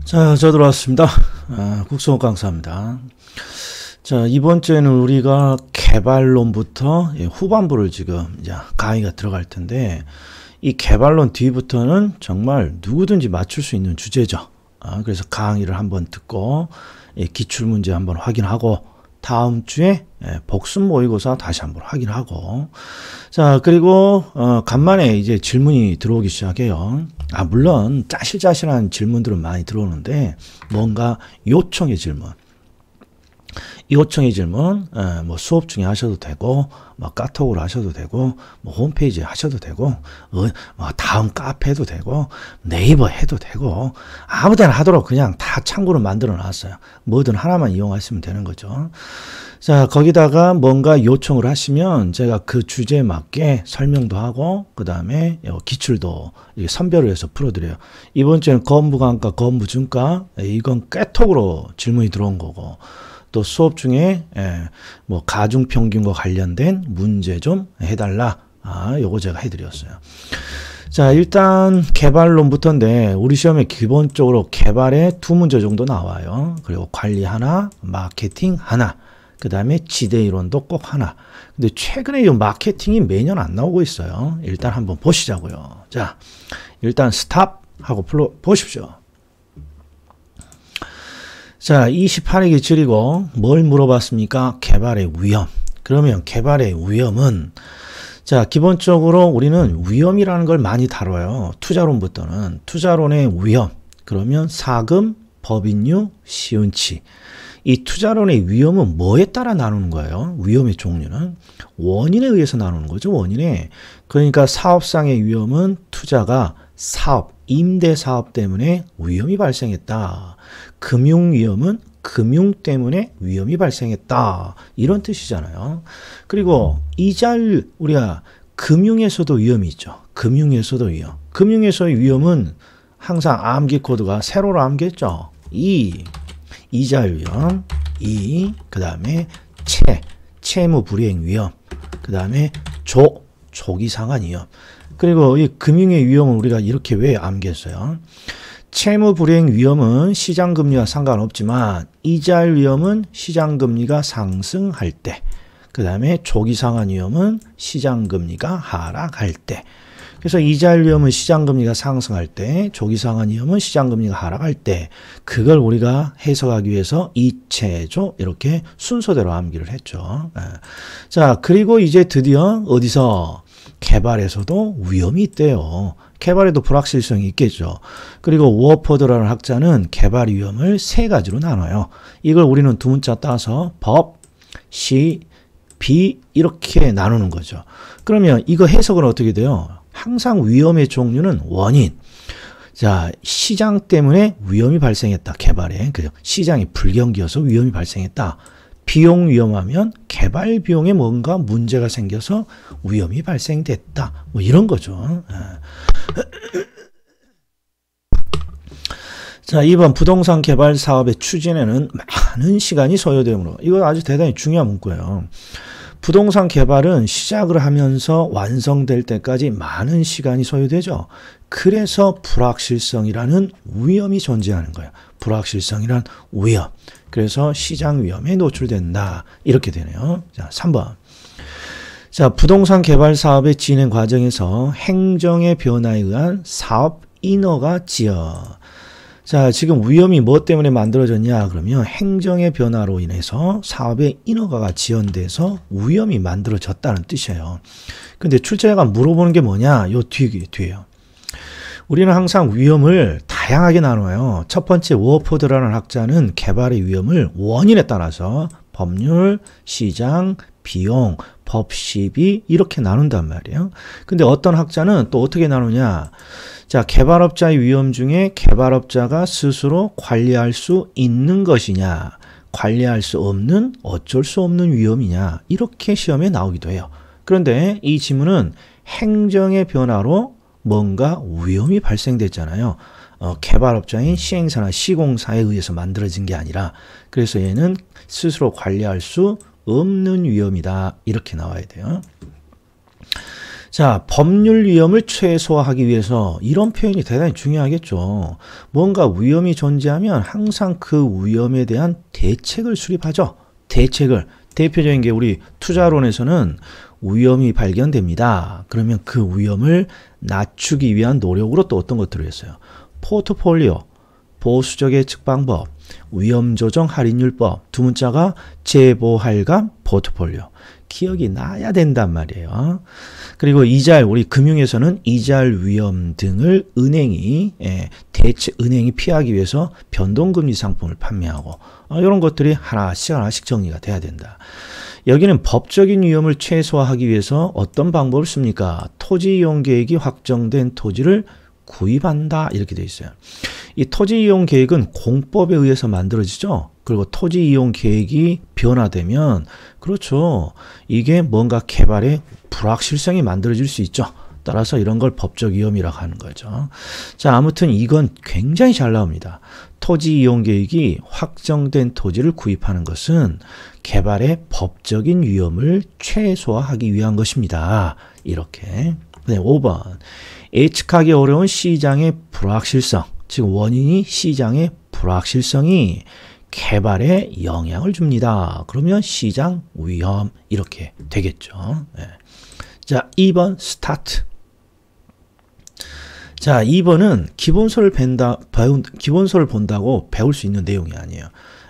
자, 저 들어왔습니다. 국성욱 강사입니다. 자, 이번 주에는 우리가 개발론부터 후반부를 지금 이제 강의가 들어갈 텐데, 이 개발론 뒤부터는 정말 누구든지 맞출 수 있는 주제죠. 그래서 강의를 한번 듣고, 기출문제 한번 확인하고, 다음 주에 복습 모의고사 다시 한번 확인하고, 자, 그리고 간만에 이제 질문이 들어오기 시작해요. 물론 짜실짜실한 질문들은 많이 들어오는데 뭔가 요청의 질문, 뭐 수업 중에 하셔도 되고, 뭐 카톡으로 하셔도 되고, 뭐 홈페이지에 하셔도 되고, 뭐 다음 카페 해도 되고, 네이버 해도 되고, 아무데나 하도록 그냥 다 창구를 만들어 놨어요. 뭐든 하나만 이용하시면 되는 거죠. 자, 거기다가 뭔가 요청을 하시면 제가 그 주제에 맞게 설명도 하고, 그 다음에 기출도 선별을 해서 풀어드려요. 이번 주에는 건부간과 건부중과, 이건 깨톡으로 질문이 들어온 거고, 또 수업 중에 뭐 가중평균과 관련된 문제 좀 해달라. 요거 제가 해드렸어요. 자, 일단 개발론부터인데 우리 시험에 기본적으로 개발에 2문제 정도 나와요. 그리고 관리 하나, 마케팅 하나, 그 다음에 지대이론도 꼭 하나. 근데 최근에 이 마케팅이 매년 안 나오고 있어요. 일단 한번 보시자고요. 자, 일단 스탑 하고 보십시오. 자, 28회 기출이고 뭘 물어봤습니까? 개발의 위험. 그러면 개발의 위험은, 자, 기본적으로 우리는 위험이라는 걸 많이 다뤄요. 투자론부터는. 투자론의 위험. 그러면 사금, 법인유, 시운치. 이 투자론의 위험은 뭐에 따라 나누는 거예요? 위험의 종류는 원인에 의해서 나누는 거죠. 원인에. 그러니까 사업상의 위험은 투자가 사업, 임대사업 때문에 위험이 발생했다. 금융위험은 금융 때문에 위험이 발생했다. 이런 뜻이잖아요. 그리고 이자율, 우리가 금융에서도 위험이 있죠. 금융에서도 위험. 금융에서의 위험은 항상 암기 코드가 세로로 암기했죠. 이자율 위험, 그 다음에 채무 불이행 위험, 그 다음에 조기 상환 위험. 그리고 이 금융의 위험은 우리가 이렇게 왜 암기했어요? 채무 불이행 위험은 시장금리와 상관없지만 이자율 위험은 시장금리가 상승할 때, 그 다음에 조기 상환 위험은 시장금리가 하락할 때. 그래서 이자율 위험은 시장금리가 상승할 때, 조기 상환 위험은 시장금리가 하락할 때, 그걸 우리가 해석하기 위해서 이체조 이렇게 순서대로 암기를 했죠. 자, 그리고 이제 드디어 어디서 개발에서도 위험이 있대요. 개발에도 불확실성이 있겠죠. 그리고 워퍼드라는 학자는 개발 위험을 3가지로 나눠요. 이걸 우리는 두 문자 따서 법, 시, 비 이렇게 나누는 거죠. 그러면 이거 해석은 어떻게 돼요? 항상 위험의 종류는 원인. 자, 시장 때문에 위험이 발생했다. 개발에. 그죠? 시장이 불경기여서 위험이 발생했다. 비용 위험하면 개발 비용에 뭔가 문제가 생겨서 위험이 발생됐다. 뭐 이런 거죠. 자, 2번 부동산 개발 사업의 추진에는 많은 시간이 소요되므로. 이거 아주 대단히 중요한 문구예요. 부동산 개발은 시작을 하면서 완성될 때까지 많은 시간이 소요되죠. 그래서 불확실성이라는 위험이 존재하는 거예요. 불확실성이란 위험. 그래서 시장 위험에 노출된다. 이렇게 되네요. 자, 3번. 자, 부동산 개발 사업의 진행 과정에서 행정의 변화에 의한 사업 인허가 지연. 자, 지금 위험이 뭐 때문에 만들어졌냐? 그러면 행정의 변화로 인해서 사업의 인허가가 지연돼서 위험이 만들어졌다는 뜻이에요. 근데 출제자가 물어보는 게 뭐냐? 요 뒤에요. 우리는 항상 위험을 다양하게 나눠요. 첫 번째 워포드라는 학자는 개발의 위험을 원인에 따라서 법률, 시장, 비용, 법시비 이렇게 나눈단 말이에요. 근데 어떤 학자는 또 어떻게 나누냐? 자, 개발업자의 위험 중에 개발업자가 스스로 관리할 수 있는 것이냐, 관리할 수 없는 어쩔 수 없는 위험이냐, 이렇게 시험에 나오기도 해요. 그런데 이 지문은 행정의 변화로 뭔가 위험이 발생됐잖아요. 개발업자인 시행사나 시공사에 의해서 만들어진 게 아니라, 그래서 얘는 스스로 관리할 수 없는 위험이다. 이렇게 나와야 돼요. 자, 법률 위험을 최소화하기 위해서 이런 표현이 대단히 중요하겠죠. 뭔가 위험이 존재하면 항상 그 위험에 대한 대책을 수립하죠. 대책을. 대표적인 게 우리 투자론에서는 위험이 발견됩니다. 그러면 그 위험을 낮추기 위한 노력으로 또 어떤 것들을 했어요. 포트폴리오, 보수적 예측 방법, 위험 조정 할인율법, 두 문자가 재보할감 포트폴리오. 기억이 나야 된단 말이에요. 그리고 이자율, 우리 금융에서는 이자율 위험 등을 은행이 은행이 피하기 위해서 변동금리 상품을 판매하고 이런 것들이 하나씩 정리가 돼야 된다. 여기는 법적인 위험을 최소화하기 위해서 어떤 방법을 씁니까? 토지 이용 계획이 확정된 토지를 구입한다 이렇게 돼 있어요. 이 토지 이용 계획은 공법에 의해서 만들어지죠. 그리고 토지 이용 계획이 변화되면 그렇죠. 이게 뭔가 개발의 불확실성이 만들어질 수 있죠. 따라서 이런 걸 법적 위험이라고 하는 거죠. 자, 아무튼 이건 굉장히 잘 나옵니다. 토지 이용 계획이 확정된 토지를 구입하는 것은 개발의 법적인 위험을 최소화하기 위한 것입니다. 이렇게. 네, 5번. 예측하기 어려운 시장의 불확실성, 즉 원인이 시장의 불확실성이 개발에 영향을 줍니다. 그러면 시장 위험 이렇게 되겠죠. 네. 자, 2번 스타트. 자, 2번은 기본서를 본다고 배울 수 있는 내용이 아니에요.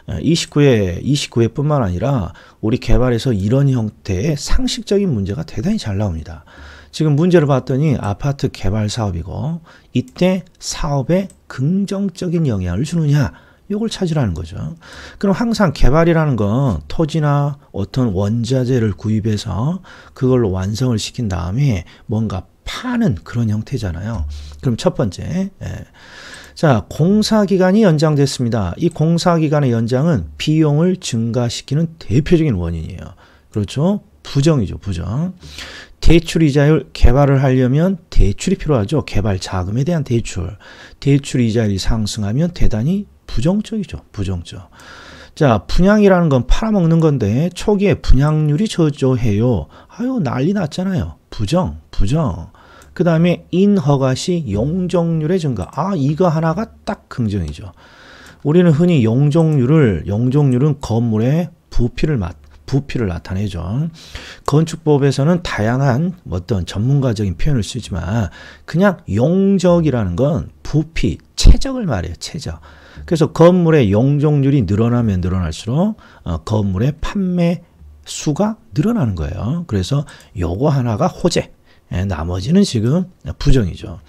29회 뿐만 아니라 우리 개발에서 이런 형태의 상식적인 문제가 대단히 잘 나옵니다. 지금 문제를 봤더니 아파트 개발 사업이고 이때 사업에 긍정적인 영향을 주느냐 이걸 찾으라는 거죠. 그럼 항상 개발이라는 건 토지나 어떤 원자재를 구입해서 그걸로 완성을 시킨 다음에 뭔가 파는 그런 형태잖아요. 그럼 첫 번째, 자, 공사기간이 연장됐습니다. 이 공사기간의 연장은 비용을 증가시키는 대표적인 원인이에요. 그렇죠? 부정이죠, 부정. 대출이자율, 개발을 하려면 대출이 필요하죠. 개발 자금에 대한 대출. 대출이자율이 상승하면 대단히 부정적이죠. 부정적. 자, 분양이라는 건 팔아먹는 건데 초기에 분양률이 저조해요. 아유, 난리 났잖아요. 부정. 그 다음에 인허가시 용적률의 증가. 아, 이거 하나가 딱 긍정이죠. 우리는 흔히 용적률은 건물의 부피를 나타내죠. 건축법에서는 다양한 어떤 전문가적인 표현을 쓰지만 그냥 용적이라는 건 부피, 최적을 말해요. 최적. 그래서 건물의 용적률이 늘어나면 늘어날수록 건물의 판매 수가 늘어나는 거예요. 그래서 요거 하나가 호재. 나머지는 지금 부정이죠.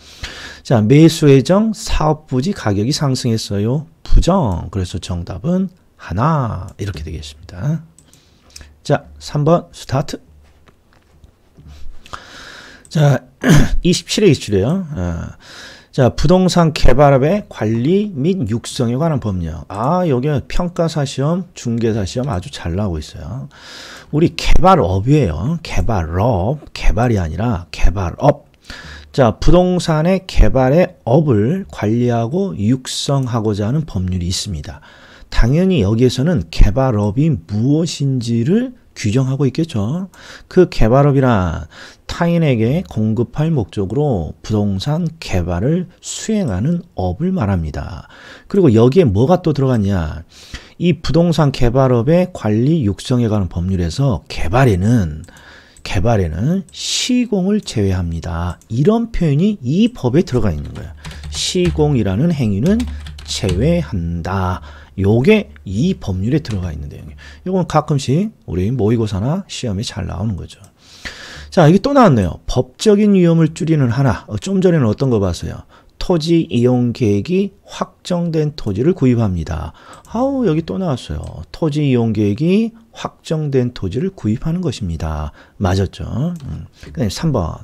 자, 매수 예정 사업 부지 가격이 상승했어요. 부정. 그래서 정답은 하나 이렇게 되겠습니다. 자, 3번 스타트. 자, 27회 기출이에요. 자, 부동산 개발업의 관리 및 육성에 관한 법령. 아, 여기 평가사 시험, 중개사 시험 아주 잘 나오고 있어요. 우리 개발업이에요. 개발업, 개발이 아니라 개발업. 자, 부동산의 개발의 업을 관리하고 육성하고자 하는 법률이 있습니다. 당연히 여기에서는 개발업이 무엇인지를 규정하고 있겠죠. 그 개발업이란 타인에게 공급할 목적으로 부동산 개발을 수행하는 업을 말합니다. 그리고 여기에 뭐가 또 들어갔냐. 이 부동산 개발업의 관리 육성에 관한 법률에서 개발에는 시공을 제외합니다. 이런 표현이 이 법에 들어가 있는 거예요. 시공이라는 행위는 제외한다. 요게 이 법률에 들어가 있는 내용이에요. 이건 가끔씩 우리 모의고사나 시험에 잘 나오는 거죠. 자, 여기 또 나왔네요. 법적인 위험을 줄이는 하나. 좀 전에는 어떤 거 봤어요? 토지 이용 계획이 확정된 토지를 구입합니다. 아우, 여기 또 나왔어요. 토지 이용 계획이 확정된 토지를 구입하는 것입니다. 맞았죠? 그다음에 3번.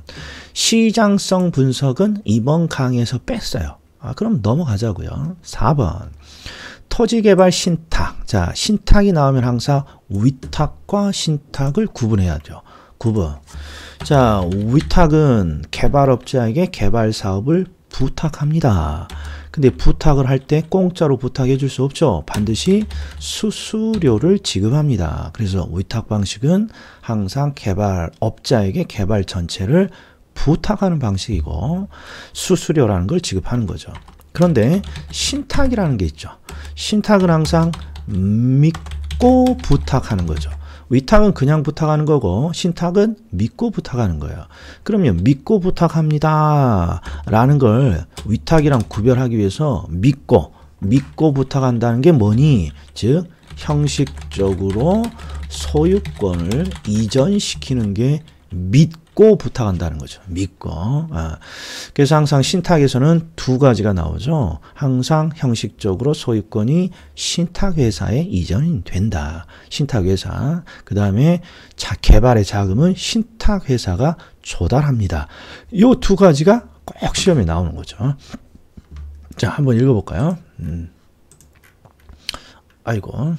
시장성 분석은 이번 강의에서 뺐어요. 그럼 넘어가자고요. 4번. 토지개발 신탁. 자, 신탁이 나오면 항상 위탁과 신탁을 구분해야죠. 구분. 자, 위탁은 개발업자에게 개발 사업을 부탁합니다. 근데 부탁을 할 때 공짜로 부탁해 줄 수 없죠. 반드시 수수료를 지급합니다. 그래서 위탁 방식은 항상 개발업자에게 개발 전체를 부탁하는 방식이고 수수료라는 걸 지급하는 거죠. 그런데 신탁이라는 게 있죠. 신탁은 항상 믿고 부탁하는 거죠. 위탁은 그냥 부탁하는 거고 신탁은 믿고 부탁하는 거예요. 그러면 믿고 부탁합니다 라는 걸 위탁이랑 구별하기 위해서 믿고 부탁한다는 게 뭐니? 즉 형식적으로 소유권을 이전시키는 게 믿고 부탁한다는 거죠. 믿고. 그래서 항상 신탁에서는 두 가지가 나오죠. 항상 형식적으로 소유권이 신탁회사에 이전이 된다. 신탁회사. 그 다음에 개발의 자금은 신탁회사가 조달합니다. 이 두 가지가 꼭 시험에 나오는 거죠. 자, 한번 읽어볼까요? 아이고.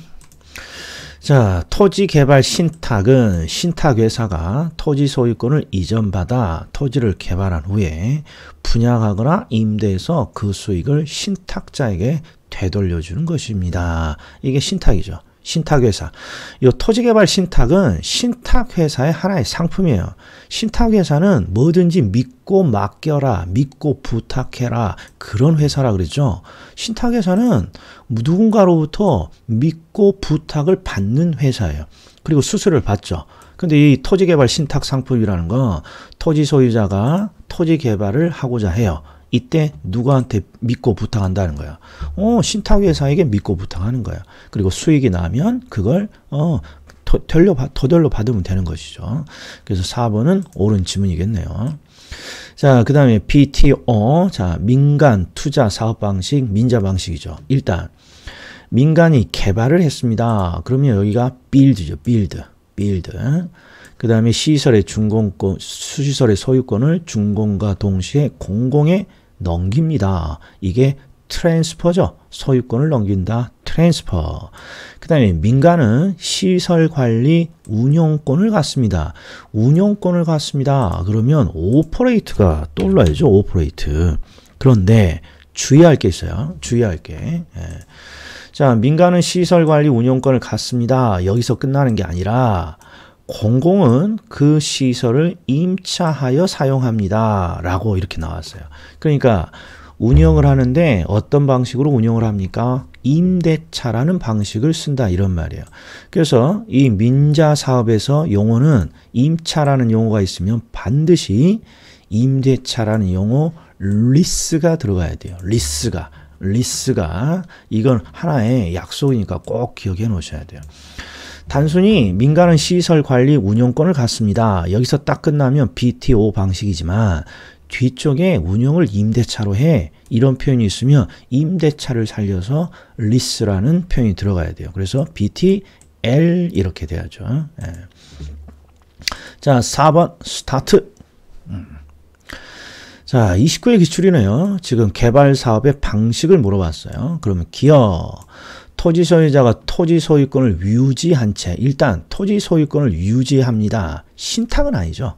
자, 토지개발 신탁은 신탁회사가 토지 소유권을 이전받아 토지를 개발한 후에 분양하거나 임대해서 그 수익을 신탁자에게 되돌려주는 것입니다. 이게 신탁이죠. 신탁회사. 이 토지개발 신탁은 신탁회사의 하나의 상품이에요. 신탁회사는 뭐든지 믿고 맡겨라, 믿고 부탁해라 그런 회사라 그러죠. 신탁회사는 누군가로부터 믿고 부탁을 받는 회사예요. 그리고 수수료를 받죠. 근데 이 토지개발 신탁 상품이라는 건 토지 소유자가 토지 개발을 하고자 해요. 이때 누구한테 믿고 부탁한다는 거야. 신탁회사에게 믿고 부탁하는 거야. 그리고 수익이 나면 그걸 토대로 받으면 되는 것이죠. 그래서 4번은 옳은 지문이겠네요. 자, 그 다음에 BTO. 자, 민간 투자 사업 방식, 민자 방식이죠. 일단 민간이 개발을 했습니다. 그러면 여기가 build죠. build. 그 다음에 시설의 준공권, 수시설의 소유권을 준공과 동시에 공공에 넘깁니다. 이게 트랜스퍼죠. 소유권을 넘긴다. 트랜스퍼. 그 다음에 민간은 시설관리 운영권을 갖습니다. 운영권을 갖습니다. 그러면 오퍼레이트가 떠올라야죠. 오퍼레이트. 그런데 주의할 게 있어요. 주의할 게. 자, 민간은 시설관리 운영권을 갖습니다. 여기서 끝나는 게 아니라 공공은 그 시설을 임차하여 사용합니다. 라고 이렇게 나왔어요. 그러니까 운영을 하는데 어떤 방식으로 운영을 합니까? 임대차라는 방식을 쓴다 이런 말이에요. 그래서 이 민자 사업에서 용어는 임차라는 용어가 있으면 반드시 임대차라는 용어 리스가 들어가야 돼요. 리스가 이건 하나의 약속이니까 꼭 기억해 놓으셔야 돼요. 단순히 민간은 시설 관리 운영권을 갖습니다. 여기서 딱 끝나면 BTO 방식이지만 뒤쪽에 운영을 임대차로 해. 이런 표현이 있으면 임대차를 살려서 리스라는 표현이 들어가야 돼요. 그래서 BTL 이렇게 돼야죠. 자, 4번 스타트. 자, 29의 기출이네요. 지금 개발 사업의 방식을 물어봤어요. 그러면 기업. 토지 소유자가 토지 소유권을 유지한 채 일단 토지 소유권을 유지합니다. 신탁은 아니죠.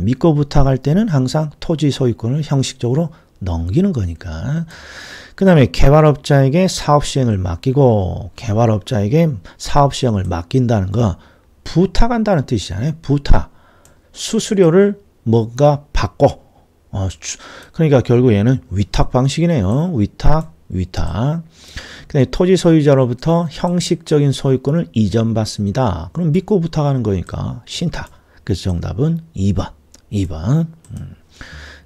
믿고 부탁할 때는 항상 토지 소유권을 형식적으로 넘기는 거니까. 그 다음에 개발업자에게 사업 시행을 맡기고 개발업자에게 사업 시행을 맡긴다는 거 부탁한다는 뜻이잖아요. 부탁. 수수료를 뭔가 받고 그러니까 결국 얘는 위탁 방식이네요. 위탁. 그다음에 토지 소유자로부터 형식적인 소유권을 이전받습니다. 그럼 믿고 부탁하는 거니까 신탁. 그래서 정답은 2번.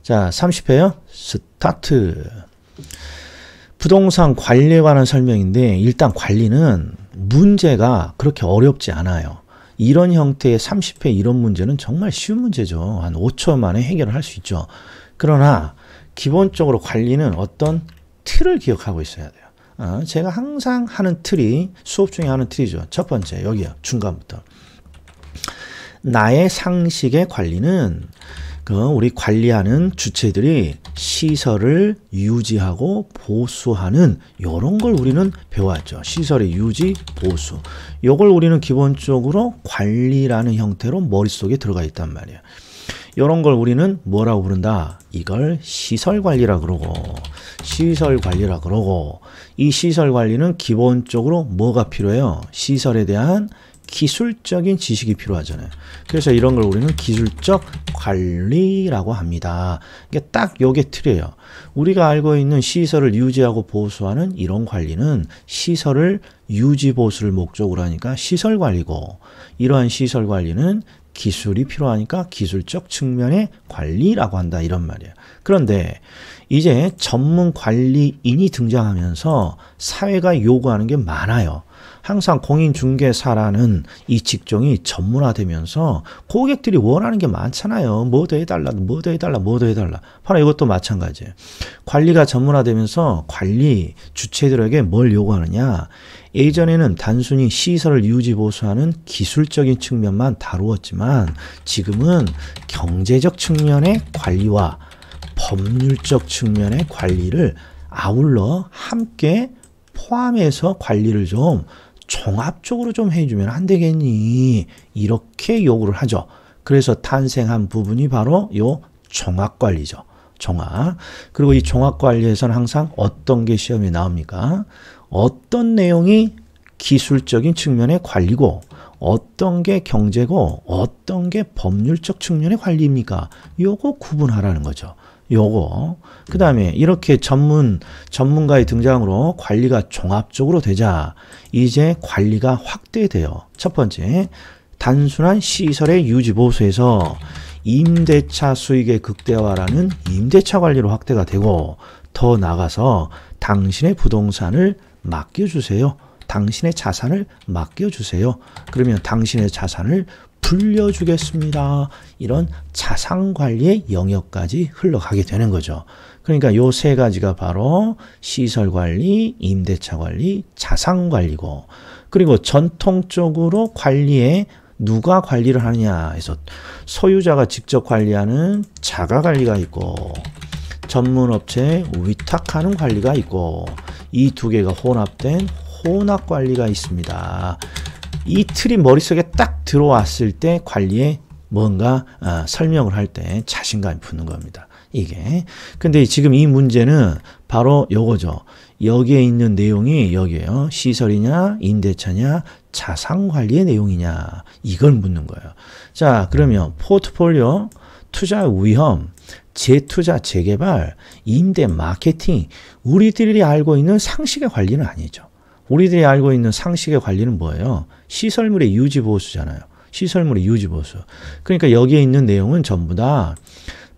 자, 30회요. 스타트. 부동산 관리에 관한 설명인데 일단 관리는 문제가 그렇게 어렵지 않아요. 이런 형태의 30회 이런 문제는 정말 쉬운 문제죠. 한 5초 만에 해결을 할 수 있죠. 그러나 기본적으로 관리는 어떤 틀을 기억하고 있어야 돼요. 제가 항상 하는 틀이 수업 중에 하는 틀이죠. 첫 번째 여기요. 중간부터. 나의 상식의 관리는 우리 관리하는 주체들이 시설을 유지하고 보수하는 이런 걸 우리는 배워왔죠. 시설의 유지, 보수. 이걸 우리는 기본적으로 관리라는 형태로 머릿속에 들어가 있단 말이에요. 이런 걸 우리는 뭐라고 부른다? 이걸 시설관리라 그러고 이 시설관리는 기본적으로 뭐가 필요해요? 시설에 대한 기술적인 지식이 필요하잖아요. 그래서 이런 걸 우리는 기술적 관리라고 합니다. 이게 딱 요게 틀이에요. 우리가 알고 있는 시설을 유지하고 보수하는 이런 관리는 시설을 유지 보수를 목적으로 하니까 시설 관리고, 이러한 시설 관리는 기술이 필요하니까 기술적 측면의 관리라고 한다, 이런 말이에요. 그런데 이제 전문 관리인이 등장하면서 사회가 요구하는 게 많아요. 항상 공인중개사라는 이 직종이 전문화되면서 고객들이 원하는 게 많잖아요. 뭐 더 해달라, 뭐 더 해달라, 뭐 더 해달라. 바로 이것도 마찬가지예요. 관리가 전문화되면서 관리 주체들에게 뭘 요구하느냐. 예전에는 단순히 시설을 유지 보수하는 기술적인 측면만 다루었지만 지금은 경제적 측면의 관리와 법률적 측면의 관리를 아울러 함께 포함해서 관리를 좀 종합적으로 좀 해주면 안 되겠니? 이렇게 요구를 하죠. 그래서 탄생한 부분이 바로 요 종합관리죠. 종합. 그리고 이 종합관리에서는 항상 어떤 게 시험에 나옵니까? 어떤 내용이 기술적인 측면의 관리고 어떤 게 경제고 어떤 게 법률적 측면의 관리입니까? 요거 구분하라는 거죠. 요거. 그 다음에 이렇게 전문가의 등장으로 관리가 종합적으로 되자 이제 관리가 확대돼요. 첫 번째, 단순한 시설의 유지 보수에서 임대차 수익의 극대화라는 임대차 관리로 확대가 되고, 더 나아가서 당신의 부동산을 맡겨주세요. 당신의 자산을 맡겨주세요. 그러면 당신의 자산을 불려주겠습니다. 이런 자산관리의 영역까지 흘러가게 되는 거죠. 그러니까 요 세 가지가 바로 시설관리, 임대차관리, 자산관리고, 그리고 전통적으로 관리에 누가 관리를 하느냐 해서 소유자가 직접 관리하는 자가관리가 있고 전문업체에 위탁하는 관리가 있고, 이 두 개가 혼합된 혼합관리가 있습니다. 이 틀이 머릿속에 딱 들어왔을 때 관리에 뭔가 설명을 할 때 자신감이 붙는 겁니다. 이게. 근데 지금 이 문제는 바로 요거죠. 여기에 있는 내용이 여기에요. 시설이냐, 임대차냐, 자산관리의 내용이냐. 이걸 묻는 거예요. 자, 그러면 포트폴리오, 투자 위험, 재투자, 재개발, 임대, 마케팅, 우리들이 알고 있는 상식의 관리는 아니죠. 우리들이 알고 있는 상식의 관리는 뭐예요? 시설물의 유지 보수잖아요. 시설물의 유지 보수. 그러니까 여기에 있는 내용은 전부 다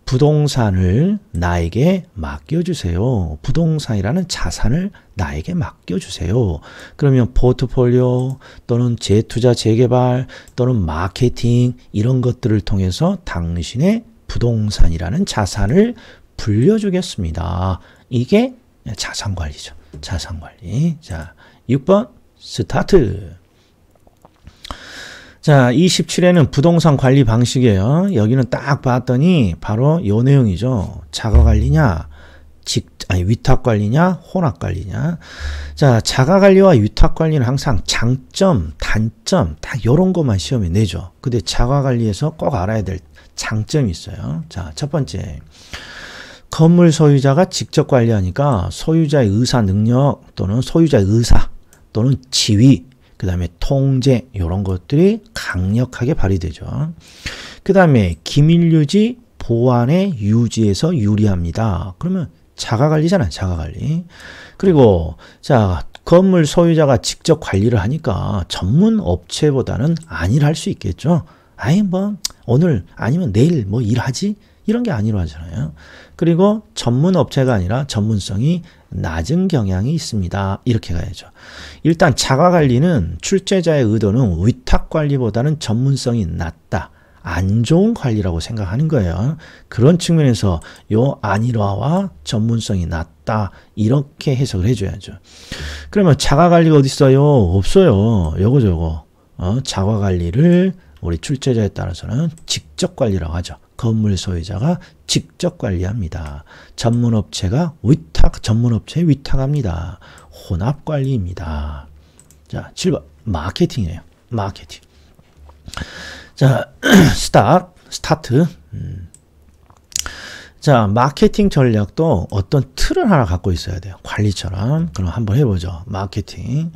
부동산을 나에게 맡겨주세요. 부동산이라는 자산을 나에게 맡겨주세요. 그러면 포트폴리오 또는 재투자, 재개발 또는 마케팅 이런 것들을 통해서 당신의 부동산이라는 자산을 불려주겠습니다. 이게 자산관리죠. 자산관리. 자, 6번 스타트. 자, 27회는 부동산 관리 방식이에요. 여기는 딱 봤더니 바로 요 내용이죠. 자가관리냐, 위탁관리냐, 혼합관리냐. 자, 자가관리와 위탁관리는 항상 장점, 단점 다 요런 것만 시험에 내죠. 근데 자가관리에서 꼭 알아야 될 장점이 있어요. 자, 첫 번째. 건물 소유자가 직접 관리하니까 소유자의 의사 능력 또는 소유자의 의사 또는 지위, 그 다음에 통제 이런 것들이 강력하게 발휘되죠. 그 다음에 기밀유지, 보안의 유지에서 유리합니다. 그러면 자가관리잖아요. 자가관리. 그리고 자, 건물 소유자가 직접 관리를 하니까 전문 업체보다는 안일 할 수 있겠죠. 아니 뭐 오늘 아니면 내일 뭐 일하지? 이런 게 아니로 하잖아요. 그리고 전문 업체가 아니라 전문성이 낮은 경향이 있습니다. 이렇게 가야죠. 일단 자가관리는 출제자의 의도는 위탁관리보다는 전문성이 낮다. 안 좋은 관리라고 생각하는 거예요. 그런 측면에서 요 안일화와 전문성이 낮다. 이렇게 해석을 해줘야죠. 그러면 자가관리가 어디 있어요? 없어요. 요거. 자가관리를 우리 출제자에 따라서는 직접 관리라고 하죠. 건물 소유자가 직접 관리합니다. 전문업체가 전문업체에 위탁합니다. 혼합관리입니다. 자, 7번 마케팅이에요. 마케팅. 자, 스타트. 자, 마케팅 전략도 어떤 틀을 하나 갖고 있어야 돼요. 관리처럼. 그럼 한번 해보죠. 마케팅.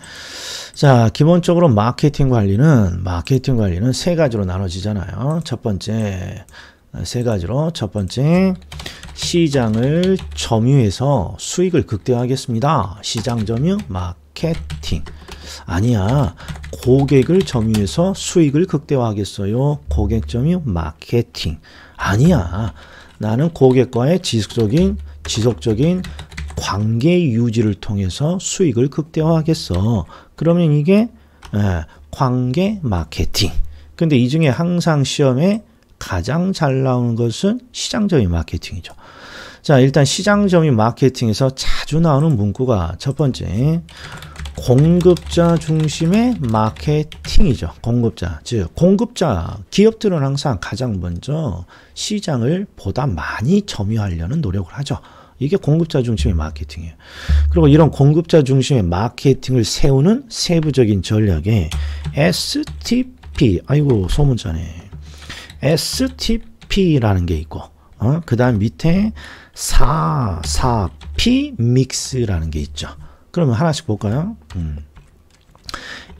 자, 기본적으로 마케팅 관리는 세 가지로 나눠지잖아요. 첫 번째, 세 가지로. 첫 번째, 시장을 점유해서 수익을 극대화하겠습니다. 시장 점유, 마케팅. 아니야. 고객을 점유해서 수익을 극대화하겠어요. 고객 점유, 마케팅. 아니야. 나는 고객과의 지속적인 관계 유지를 통해서 수익을 극대화하겠어. 그러면 이게 관계 마케팅. 근데 이 중에 항상 시험에 가장 잘 나오는 것은 시장점유 마케팅이죠. 자, 일단 시장점유 마케팅에서 자주 나오는 문구가 첫 번째, 공급자 중심의 마케팅이죠. 공급자, 즉 공급자, 기업들은 항상 가장 먼저 시장을 보다 많이 점유하려는 노력을 하죠. 이게 공급자 중심의 마케팅이에요. 그리고 이런 공급자 중심의 마케팅을 세우는 세부적인 전략에 STP, 아이고 소문자네. STP라는 게 있고, 그 다음 밑에 4P 믹스라는 게 있죠. 그러면 하나씩 볼까요?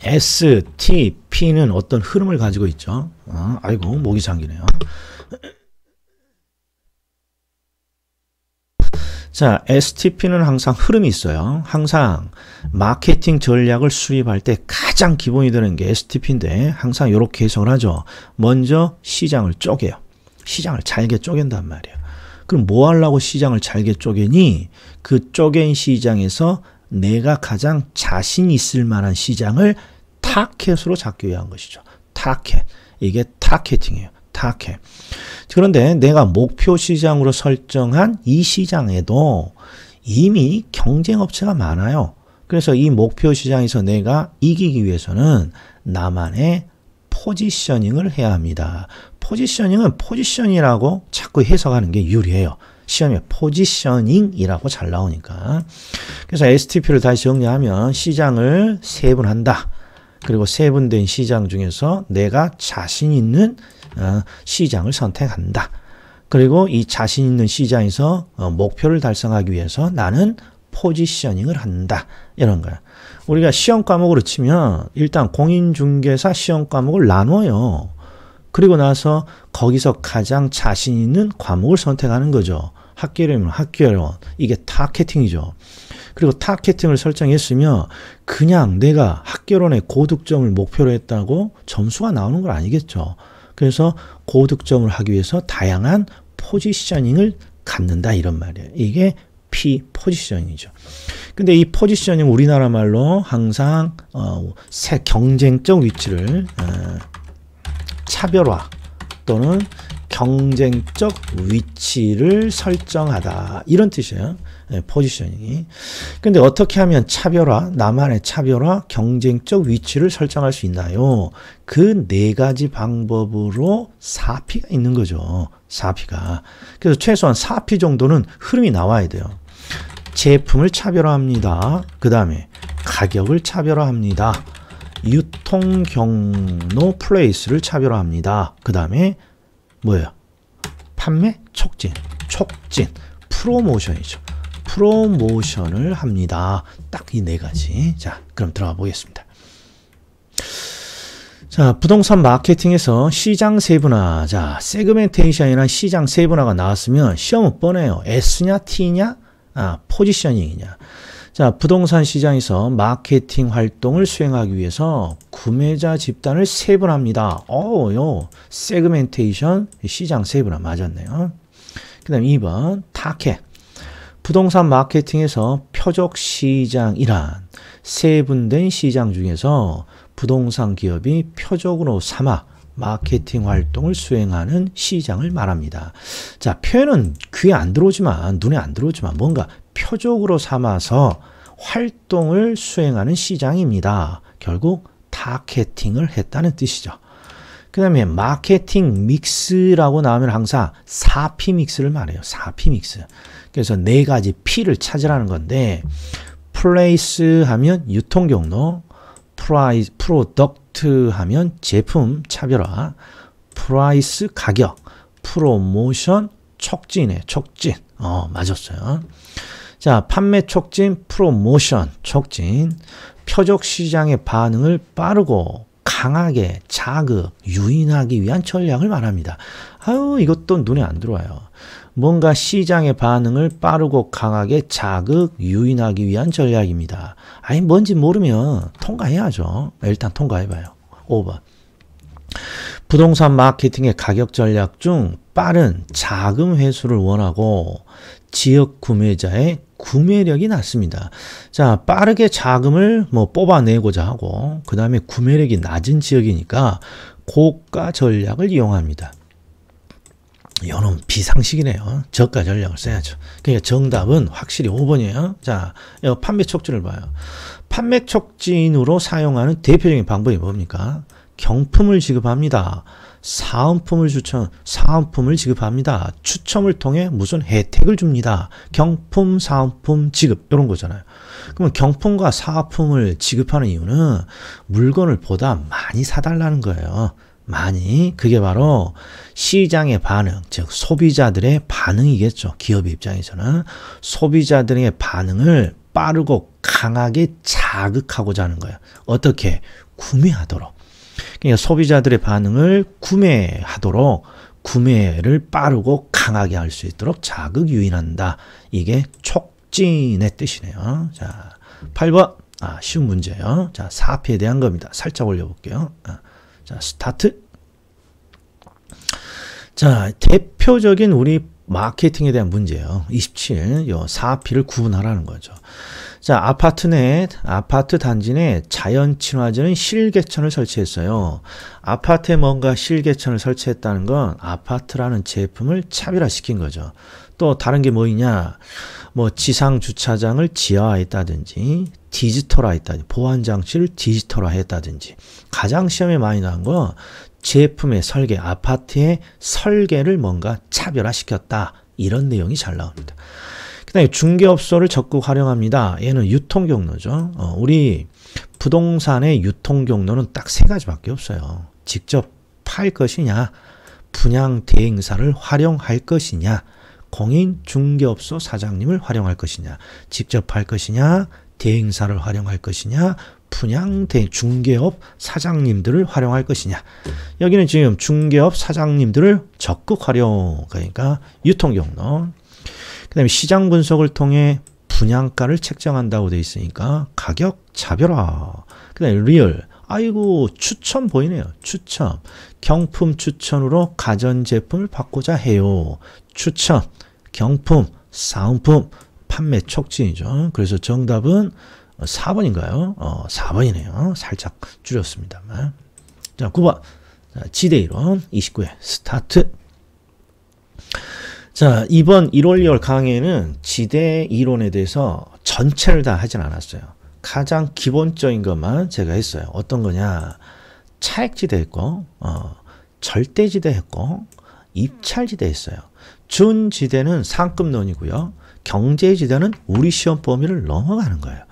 STP는 어떤 흐름을 가지고 있죠. 아이고 목이 잠기네요. 자, STP는 항상 흐름이 있어요. 항상 마케팅 전략을 수립할 때 가장 기본이 되는 게 STP인데 항상 이렇게 해석을 하죠. 먼저 시장을 쪼개요. 시장을 잘게 쪼갠단 말이에요. 그럼 뭐 하려고 시장을 잘게 쪼개니? 그 쪼갠 시장에서 내가 가장 자신 있을 만한 시장을 타켓으로 잡기 위한 것이죠. 타켓. 이게 타겟팅이에요. 타켓. 그런데 내가 목표 시장으로 설정한 이 시장에도 이미 경쟁업체가 많아요. 그래서 이 목표 시장에서 내가 이기기 위해서는 나만의 포지셔닝을 해야 합니다. 포지셔닝은 포지션이라고 자꾸 해석하는 게 유리해요. 시험에 포지셔닝이라고 잘 나오니까. 그래서 STP를 다시 정리하면 시장을 세분한다. 그리고 세분된 시장 중에서 내가 자신 있는 시장을 선택한다. 그리고 이 자신 있는 시장에서 목표를 달성하기 위해서 나는 포지셔닝을 한다. 이런 거야. 우리가 시험 과목으로 치면 일단 공인중개사 시험 과목을 나눠요. 그리고 나서 거기서 가장 자신 있는 과목을 선택하는 거죠. 학교라면 학교론. 이게 타겟팅이죠. 그리고 타겟팅을 설정했으면 그냥 내가 학교론의 고득점을 목표로 했다고 점수가 나오는 건 아니겠죠. 그래서 고득점을 하기 위해서 다양한 포지셔닝을 갖는다 이런 말이에요. 이게 P 포지셔닝이죠. 근데 이 포지셔닝 우리나라 말로 항상 경쟁적 위치를 차별화 또는 경쟁적 위치를 설정하다 이런 뜻이에요. 포지셔닝이. 근데 어떻게 하면 차별화, 나만의 차별화, 경쟁적 위치를 설정할 수 있나요? 그 네 가지 방법으로 4P가 있는 거죠. 4P가. 그래서 최소한 4P 정도는 흐름이 나와야 돼요. 제품을 차별화합니다. 그 다음에 가격을 차별화합니다. 유통 경로 플레이스를 차별화합니다. 그 다음에 뭐예요? 판매 촉진, 프로모션이죠. 프로모션을 합니다. 딱 이 네 가지. 자, 그럼 들어가 보겠습니다. 자, 부동산 마케팅에서 시장 세분화. 자, 세그멘테이션이나 시장 세분화가 나왔으면 시험은 뻔해요. S냐, T냐, 포지셔닝이냐. 자, 부동산 시장에서 마케팅 활동을 수행하기 위해서 구매자 집단을 세분합니다. 세그멘테이션, 시장 세분화 맞았네요. 그 다음 2번, 타겟. 부동산 마케팅에서 표적 시장이란 세분된 시장 중에서 부동산 기업이 표적으로 삼아 마케팅 활동을 수행하는 시장을 말합니다. 자, 표현은 귀에 안 들어오지만, 눈에 안 들어오지만 뭔가 표적으로 삼아서 활동을 수행하는 시장입니다. 결국 타겟팅을 했다는 뜻이죠. 그 다음에 마케팅 믹스라고 나오면 항상 4P 믹스를 말해요. 4P 믹스. 그래서 네 가지 P를 찾으라는 건데 플레이스 하면 유통경로, 프로덕트 하면 제품 차별화, 프라이스 가격, 프로모션 촉진이네, 촉진. 맞았어요. 자, 판매 촉진, 프로모션, 촉진. 표적 시장의 반응을 빠르고 강하게 자극, 유인하기 위한 전략을 말합니다. 아유, 이것도 눈에 안 들어와요. 뭔가 시장의 반응을 빠르고 강하게 자극, 유인하기 위한 전략입니다. 아니, 뭔지 모르면 통과해야죠. 일단 통과해봐요. 5번. 부동산 마케팅의 가격 전략 중 빠른 자금 회수를 원하고 지역 구매자의 구매력이 낮습니다. 자, 빠르게 자금을 뽑아내고자 하고 그 다음에 구매력이 낮은 지역이니까 고가 전략을 이용합니다. 이거는 비상식이네요. 저가 전략을 써야죠. 그러니까 정답은 확실히 5번이에요. 자, 판매 촉진을 봐요. 판매 촉진으로 사용하는 대표적인 방법이 뭡니까? 경품을 지급합니다. 사은품을 지급합니다. 추첨을 통해 무슨 혜택을 줍니다. 경품, 사은품 지급 이런 거잖아요. 그러면 경품과 사은품을 지급하는 이유는 물건을 보다 많이 사달라는 거예요. 많이. 그게 바로 시장의 반응, 즉 소비자들의 반응이겠죠. 기업의 입장에서는 소비자들의 반응을 빠르고 강하게 자극하고자 하는 거예요. 어떻게? 구매하도록. 그러니까 소비자들의 반응을 구매하도록 구매를 빠르고 강하게 할 수 있도록 자극 유인한다. 이게 촉진의 뜻이네요. 자, 8번. 쉬운 문제예요. 자, 사피에 대한 겁니다. 살짝 올려볼게요. 자, 스타트. 자, 대표적인 우리 마케팅에 대한 문제예요. 27. 요 사피를 구분하라는 거죠. 자, 아파트 단지 내 자연 친화적인 실개천을 설치했어요. 아파트에 뭔가 실개천을 설치했다는 건 아파트라는 제품을 차별화시킨 거죠. 또 다른 게 뭐냐? 지상 주차장을 지하화했다든지 디지털화했다든지 보안 장치를 디지털화했다든지 가장 시험에 많이 나온 거 제품의 설계, 아파트의 설계를 뭔가 차별화시켰다. 이런 내용이 잘 나옵니다. 그 다음에 중개업소를 적극 활용합니다. 얘는 유통경로죠. 우리 부동산의 유통경로는 딱 세 가지밖에 없어요. 직접 팔 것이냐, 분양 대행사를 활용할 것이냐, 공인 중개업소 사장님을 활용할 것이냐, 직접 팔 것이냐, 대행사를 활용할 것이냐, 분양 중개업 사장님들을 활용할 것이냐. 여기는 지금 중개업 사장님들을 적극 활용, 그러니까 유통경로. 그 다음에 시장 분석을 통해 분양가를 책정한다고 돼 있으니까 가격 차별화. 그 다음에 리얼. 아이고, 추천 보이네요. 추천. 경품 추천으로 가전제품을 받고자 해요. 추천, 경품, 사은품, 판매 촉진이죠. 그래서 정답은 4번인가요? 4번이네요. 살짝 줄였습니다만. 자, 9번. 지대이론 29회 스타트. 자, 이번 1월 2월 강의에는 지대 이론에 대해서 전체를 다 하진 않았어요. 가장 기본적인 것만 제가 했어요. 어떤 거냐? 차액지대 했고, 절대지대 했고, 입찰지대 했어요. 준지대는 상급론이고요. 경제지대는 우리 시험 범위를 넘어가는 거예요.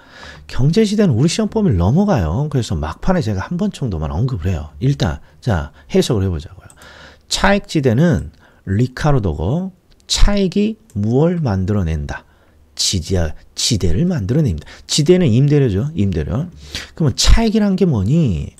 경제지대는 우리 시험 범위를 넘어가요. 그래서 막판에 제가 한 번 정도만 언급을 해요. 일단, 자, 해석을 해보자고요. 차액지대는 리카르도고, 차액이 무엇을 만들어낸다? 지대를 만들어냅니다. 지대는 임대료죠. 임대료. 그러면 차액이란 게 뭐니?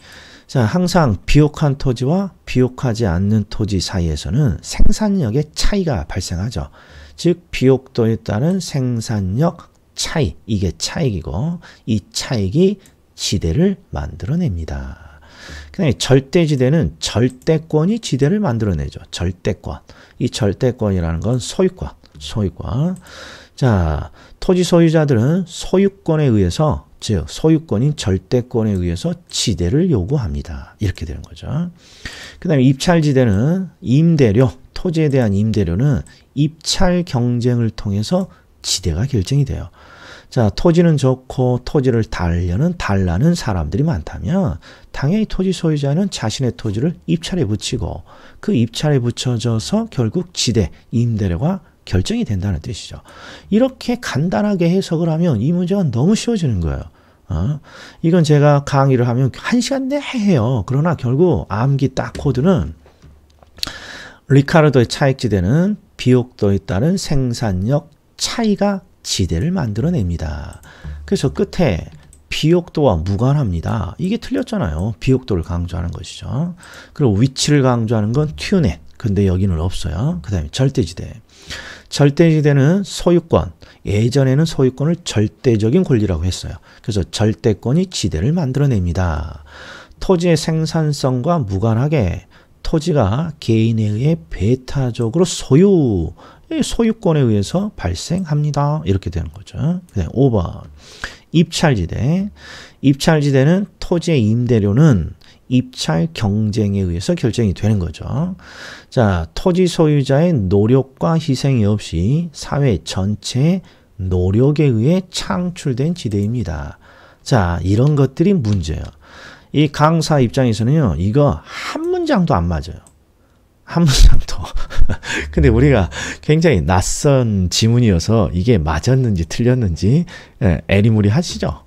자, 항상 비옥한 토지와 비옥하지 않는 토지 사이에서는 생산력의 차이가 발생하죠. 즉 비옥도에 따른 생산력 차이, 이게 차익이고 이 차익이 지대를 만들어냅니다. 그 다음에 절대지대는 절대권이 지대를 만들어내죠. 절대권. 이 절대권이라는 건 소유권. 자, 토지 소유자들은 소유권에 의해서, 즉 소유권인 절대권에 의해서 지대를 요구합니다. 이렇게 되는 거죠. 그 다음에 입찰지대는 임대료, 토지에 대한 임대료는 입찰 경쟁을 통해서 지대가 결정이 돼요. 자, 토지는 좋고 토지를 달라는 사람들이 많다면 당연히 토지 소유자는 자신의 토지를 입찰에 붙이고 그 입찰에 붙여져서 결국 지대, 임대료가 결정이 된다는 뜻이죠. 이렇게 간단하게 해석을 하면 이 문제가 너무 쉬워지는 거예요. 이건 제가 강의를 하면 1시간 내에 해요. 그러나 결국 암기 딱 코드는 리카르도의 차액지대는 비옥도에 따른 생산력 차이가 지대를 만들어냅니다. 그래서 끝에 비옥도와 무관합니다. 이게 틀렸잖아요. 비옥도를 강조하는 것이죠. 그리고 위치를 강조하는 건 튜넷. 근데 여기는 없어요. 그 다음에 절대지대. 절대지대는 소유권. 예전에는 소유권을 절대적인 권리라고 했어요. 그래서 절대권이 지대를 만들어냅니다. 토지의 생산성과 무관하게 토지가 개인에 의해 배타적으로 소유권에 의해서 발생합니다. 이렇게 되는 거죠. 그 다음에 5번. 입찰지대. 입찰지대는 토지의 임대료는 입찰 경쟁에 의해서 결정이 되는 거죠. 자, 토지 소유자의 노력과 희생이 없이 사회 전체의 노력에 의해 창출된 지대입니다. 자, 이런 것들이 문제예요. 이 강사 입장에서는요, 이거 한 문장도 안 맞아요. 한 문장도. 근데 우리가 굉장히 낯선 지문이어서 이게 맞았는지 틀렸는지 에리무리 하시죠.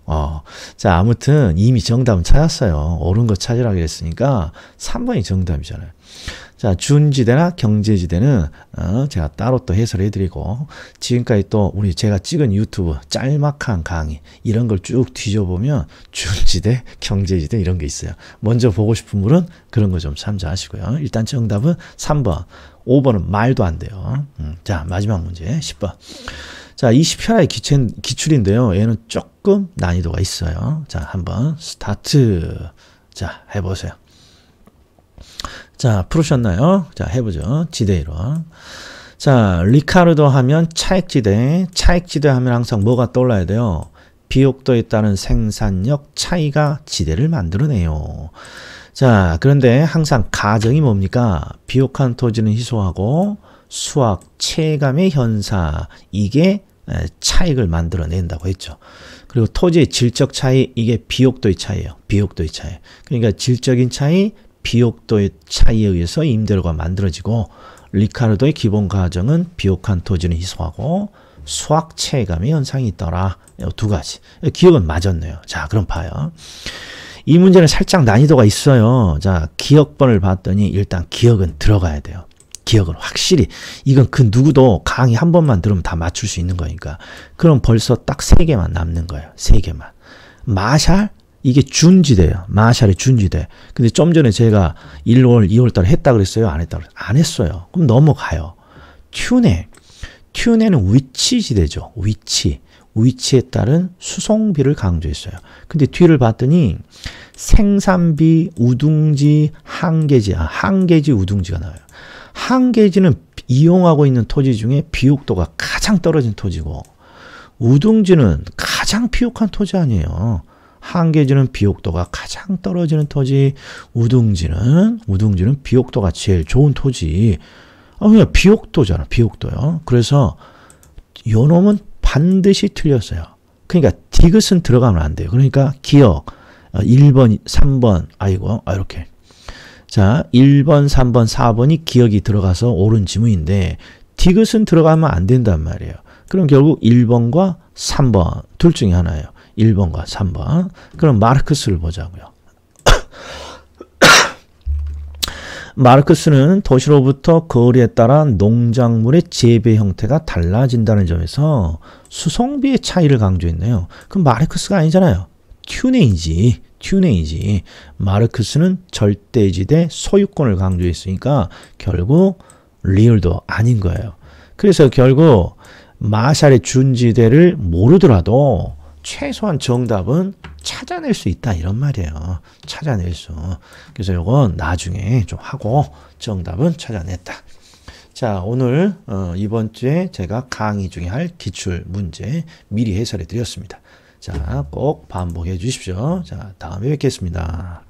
자, 아무튼 이미 정답은 찾았어요. 옳은 거 찾으라고 했으니까 3번이 정답이잖아요. 자, 준지대나 경제지대는 제가 따로 또 해설해 드리고, 지금까지 또 제가 찍은 유튜브 짤막한 강의 이런 걸 쭉 뒤져보면 준지대, 경제지대 이런 게 있어요. 먼저 보고 싶은 분은 그런 거 좀 참조하시고요. 일단 정답은 3번. 5번은 말도 안 돼요. 자, 마지막 문제 10번. 자, 20편의 기출인데요. 얘는 조금 난이도가 있어요. 자, 한번 스타트. 자, 해보세요. 자, 풀으셨나요? 자, 해보죠. 지대이론. 자, 리카르도 하면 차액지대. 차액지대 하면 항상 뭐가 떠올라야 돼요? 비옥도에 따른 생산력 차이가 지대를 만들어내요. 자, 그런데 항상 가정이 뭡니까? 비옥한 토지는 희소하고 수학 체감의 현사, 이게 차익을 만들어낸다고 했죠. 그리고 토지의 질적 차이, 이게 비옥도의 차이예요. 비옥도의 차이. 그러니까 질적인 차이, 비옥도의 차이에 의해서 임대료가 만들어지고, 리카르도의 기본 가정은 비옥한 토지는 희소하고 수학 체감의 현상이 있더라. 두 가지. 기억은 맞았네요. 자, 그럼 봐요. 이 문제는 살짝 난이도가 있어요. 자, 기억번을 봤더니 일단 기억은 들어가야 돼요. 기억은 확실히. 이건 그 누구도 강의 한 번만 들으면 다 맞출 수 있는 거니까. 그럼 벌써 딱 3개만 남는 거예요. 3개만. 마샬? 이게 준지대예요. 마샬의 준지대. 근데 좀 전에 제가 1월, 2월 달에 했다 그랬어요? 안 했다 그랬어요? 안 했어요. 그럼 넘어가요. 튜네. 튜네는 위치지대죠. 위치. 위치에 따른 수송비를 강조했어요. 근데 뒤를 봤더니 생산비, 우둥지, 항계지, 항계지, 우둥지가 나와요. 항계지는 이용하고 있는 토지 중에 비옥도가 가장 떨어진 토지고, 우둥지는 가장 비옥한 토지 아니에요. 항계지는 비옥도가 가장 떨어지는 토지, 우둥지는 비옥도가 제일 좋은 토지. 그냥 비옥도잖아, 비옥도요. 그래서 요 놈은 반드시 틀렸어요. 그러니까 디귿은 들어가면 안 돼요. 그러니까 기억 1번, 3번, 이렇게. 자, 1번, 3번, 4번이 기억이 들어가서 옳은 지문인데 디귿은 들어가면 안 된단 말이에요. 그럼 결국 1번과 3번 둘 중에 하나예요. 1번과 3번. 그럼 마르크스를 보자고요. 마르크스는 도시로부터 거리에 따라 농작물의 재배 형태가 달라진다는 점에서 수송비의 차이를 강조했네요. 그럼 마르크스가 아니잖아요. 튜네이지. 마르크스는 절대지대 소유권을 강조했으니까 결국 리얼도 아닌 거예요. 그래서 결국 마샬의 준지대를 모르더라도 최소한 정답은 찾아낼 수 있다, 이런 말이에요. 찾아낼 수. 그래서 이건 나중에 좀 하고 정답은 찾아냈다. 자, 오늘 이번 주에 제가 강의 중에 할 기출 문제 미리 해설해 드렸습니다. 자, 꼭 반복해 주십시오. 자, 다음에 뵙겠습니다.